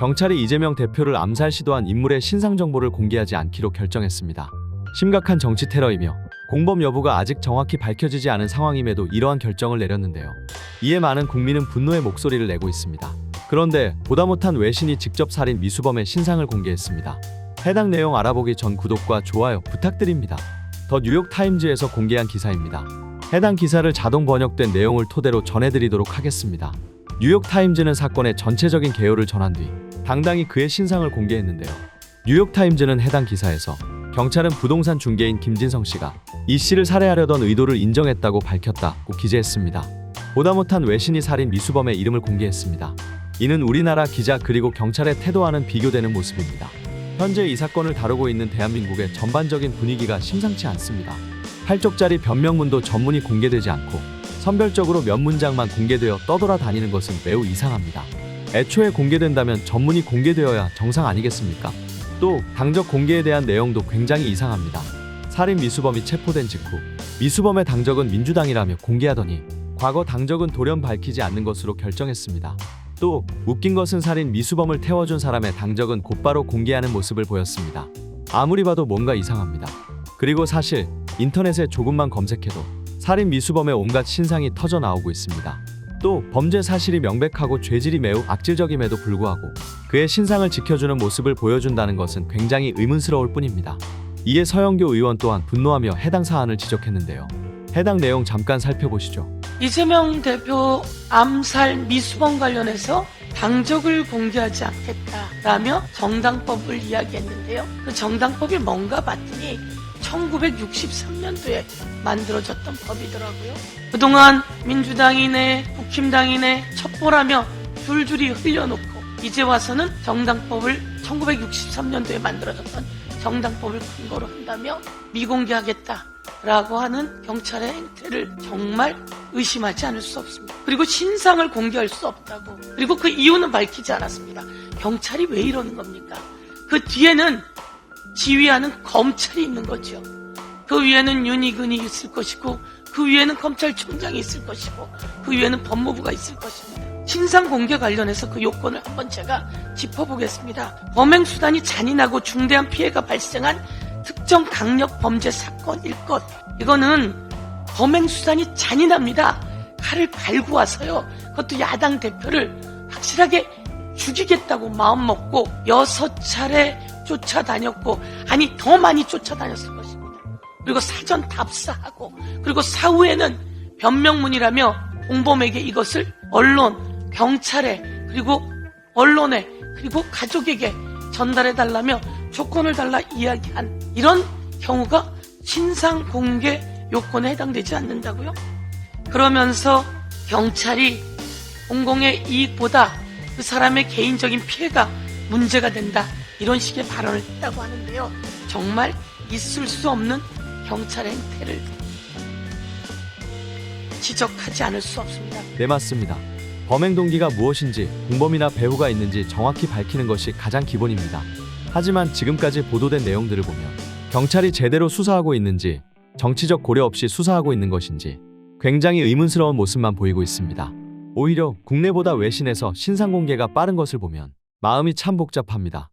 경찰이 이재명 대표를 암살 시도한 인물의 신상 정보를 공개하지 않기로 결정했습니다. 심각한 정치 테러이며 공범 여부가 아직 정확히 밝혀지지 않은 상황임에도 이러한 결정을 내렸는데요. 이에 많은 국민은 분노의 목소리를 내고 있습니다. 그런데 보다 못한 외신이 직접 살인 미수범의 신상을 공개했습니다. 해당 내용 알아보기 전 구독과 좋아요 부탁드립니다. 더 뉴욕타임즈에서 공개한 기사입니다. 해당 기사를 자동 번역된 내용을 토대로 전해드리도록 하겠습니다. 뉴욕타임즈는 사건의 전체적인 개요를 전한 뒤 당당히 그의 신상을 공개했는데요. 뉴욕타임즈는 해당 기사에서 경찰은 부동산 중개인 김진성 씨가 이 씨를 살해하려던 의도를 인정했다고 밝혔다고 기재했습니다. 보다 못한 외신이 살인 미수범의 이름을 공개했습니다. 이는 우리나라 기자 그리고 경찰의 태도와는 비교되는 모습입니다. 현재 이 사건을 다루고 있는 대한민국의 전반적인 분위기가 심상치 않습니다. 8쪽짜리 변명문도 전문이 공개되지 않고 선별적으로 몇 문장만 공개되어 떠돌아다니는 것은 매우 이상합니다. 애초에 공개된다면 전문이 공개되어야 정상 아니겠습니까? 또 당적 공개에 대한 내용도 굉장히 이상합니다. 살인 미수범이 체포된 직후 미수범의 당적은 민주당이라며 공개하더니 과거 당적은 돌연 밝히지 않는 것으로 결정했습니다. 또 웃긴 것은 살인 미수범을 태워준 사람의 당적은 곧바로 공개하는 모습을 보였습니다. 아무리 봐도 뭔가 이상합니다. 그리고 사실 인터넷에 조금만 검색해도 살인 미수범의 온갖 신상이 터져 나오고 있습니다. 또 범죄 사실이 명백하고 죄질이 매우 악질적임에도 불구하고 그의 신상을 지켜주는 모습을 보여준다는 것은 굉장히 의문스러울 뿐입니다. 이에 서영교 의원 또한 분노하며 해당 사안을 지적했는데요. 해당 내용 잠깐 살펴보시죠. 이재명 대표 암살 미수범 관련해서 당적을 공개하지 않겠다라며 정당법을 이야기했는데요. 그 정당법이 뭔가 봤더니 1963년도에 만들어졌던 법이더라고요. 그동안 민주당이네 국힘당이네 첩보라며 줄줄이 흘려놓고 이제 와서는 정당법을 1963년도에 만들어졌던 정당법을 근거로 한다며 미공개하겠다라고 하는 경찰의 행태를 정말 의심하지 않을 수 없습니다. 그리고 신상을 공개할 수 없다고. 그리고 그 이유는 밝히지 않았습니다. 경찰이 왜 이러는 겁니까? 그 뒤에는 지휘하는 검찰이 있는 거죠. 그 위에는 윤희근이 있을 것이고 그 위에는 검찰총장이 있을 것이고 그 위에는 법무부가 있을 것입니다. 신상 공개 관련해서 그 요건을 한번 제가 짚어보겠습니다. 범행수단이 잔인하고 중대한 피해가 발생한 특정 강력 범죄 사건일 것. 이거는 범행수단이 잔인합니다. 칼을 갈고 와서요. 그것도 야당 대표를 확실하게 죽이겠다고 마음먹고 6차례 쫓아다녔고, 아니 더 많이 쫓아다녔을 것입니다. 그리고 사전 답사하고, 그리고 사후에는 변명문이라며 공범에게 이것을 언론, 경찰에, 그리고 언론에, 그리고 가족에게 전달해달라며 조건을 달라 이야기한 이런 경우가 신상 공개 요건에 해당되지 않는다고요? 그러면서 경찰이 공공의 이익보다 그 사람의 개인적인 피해가 문제가 된다, 이런 식의 발언을 했다고 하는데요. 정말 있을 수 없는 경찰의 행태를 지적하지 않을 수 없습니다. 네, 맞습니다. 범행 동기가 무엇인지, 공범이나 배후가 있는지 정확히 밝히는 것이 가장 기본입니다. 하지만 지금까지 보도된 내용들을 보면 경찰이 제대로 수사하고 있는지, 정치적 고려 없이 수사하고 있는 것인지 굉장히 의문스러운 모습만 보이고 있습니다. 오히려 국내보다 외신에서 신상 공개가 빠른 것을 보면 마음이 참 복잡합니다.